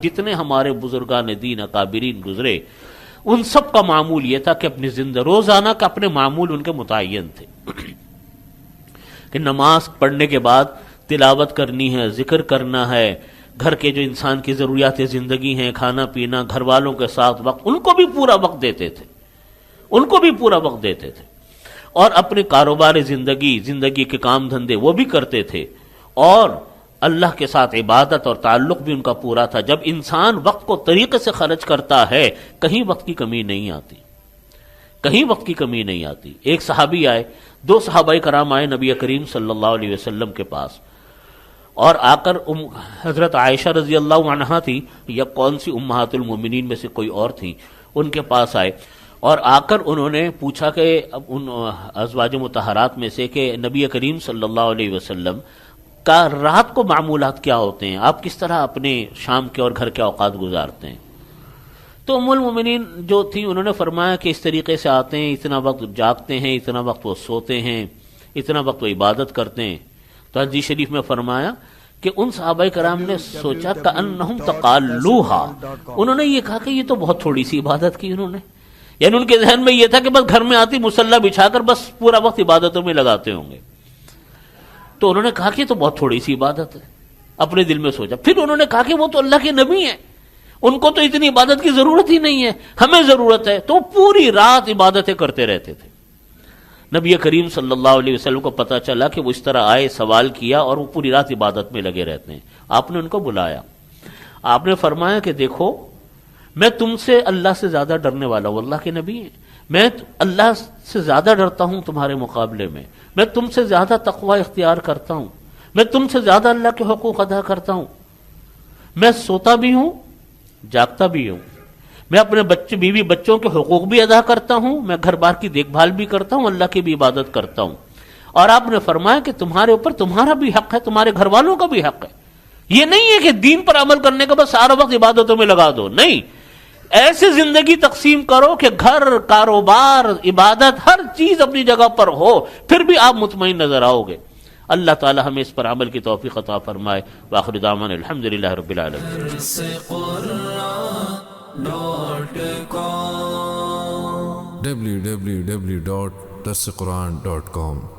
جتنے ہمارے بزرگان دین اکابرین گزرے ان سب کا معمول یہ تھا کہ اپنی روزانہ کا اپنے معمول ان کے متعین تھے کہ نماز پڑھنے کے بعد تلاوت کرنی ہے، ذکر کرنا ہے، گھر کے جو انسان کی ضروریات زندگی ہیں، کھانا پینا، گھر والوں کے ساتھ وقت، ان کو بھی پورا وقت دیتے تھے اور اپنے کاروبار زندگی کے کام دھندے وہ بھی کرتے تھے، اور اللہ کے ساتھ عبادت اور تعلق بھی ان کا پورا تھا۔ جب انسان وقت کو طریقے سے خرچ کرتا ہے کہیں وقت کی کمی نہیں آتی۔ ایک صحابی آئے، دو صحابہ کرام آئے نبی کریم صلی اللہ علیہ وسلم کے پاس، اور آ کر حضرت عائشہ رضی اللہ عنہا تھی یا کون سی امہات المومنین میں سے کوئی اور تھی، ان کے پاس آئے اور آ کر انہوں نے پوچھا کہ ان ازواج مطہرات میں سے کہ نبی کریم صلی اللہ علیہ وسلم کا رات کو معمولات کیا ہوتے ہیں، آپ کس طرح اپنے شام کے اور گھر کے اوقات گزارتے ہیں؟ تو ام المومنین جو تھی انہوں نے فرمایا کہ اس طریقے سے آتے ہیں، اتنا وقت جاگتے ہیں، اتنا وقت وہ سوتے ہیں، اتنا وقت وہ عبادت کرتے ہیں۔ تو حدیث شریف میں فرمایا کہ ان صحابہ کرام نے سوچا کأنہم تقالوہا، انہوں نے یہ کہا کہ یہ تو بہت تھوڑی سی عبادت کی انہوں نے، یعنی ان کے ذہن میں یہ تھا کہ بس گھر میں آتی مصلی بچھا کر بس پورا وقت عبادتوں میں لگاتے ہوں گے۔ تو انہوں نے کہا کہ یہ تو بہت تھوڑی سی عبادت ہے، اپنے دل میں سوچا۔ پھر انہوں نے کہا کہ وہ تو اللہ کے نبی ہیں، ان کو تو اتنی عبادت کی ضرورت ہی نہیں ہے، ہمیں ضرورت ہے۔ تو پوری رات عبادتیں کرتے رہتے تھے۔ نبی کریم صلی اللہ علیہ وسلم کو پتہ چلا کہ وہ اس طرح آئے، سوال کیا اور وہ پوری رات عبادت میں لگے رہتے ہیں۔ آپ نے ان کو بلایا، آپ نے فرمایا کہ دیکھو میں تم سے اللہ سے زیادہ ڈرنے والا ہوں، اللہ کے نبی ہیں، میں اللہ سے زیادہ ڈرتا ہوں تمہارے مقابلے میں تم سے زیادہ تقوی اختیار کرتا ہوں، میں تم سے زیادہ اللہ کے حقوق ادا کرتا ہوں، میں سوتا بھی ہوں جاگتا بھی ہوں، میں اپنے بیوی بچوں کے حقوق بھی ادا کرتا ہوں، میں گھر بار کی دیکھ بھال بھی کرتا ہوں، اللہ کی بھی عبادت کرتا ہوں۔ اور آپ نے فرمایا کہ تمہارے اوپر تمہارا بھی حق ہے، تمہارے گھر والوں کا بھی حق ہے۔ یہ نہیں ہے کہ دین پر عمل کرنے کا بس سارا وقت عبادتوں میں لگا دو، نہیں، ایسے زندگی تقسیم کرو کہ گھر، کاروبار، عبادت، ہر چیز اپنی جگہ پر ہو، پھر بھی آپ مطمئن نظر آؤ گے۔ اللہ تعالی ہمیں اس پر عمل کی توفیق عطا فرمائے۔ وآخر دعوانا الحمدللہ رب العالمین۔ www.darsequran.com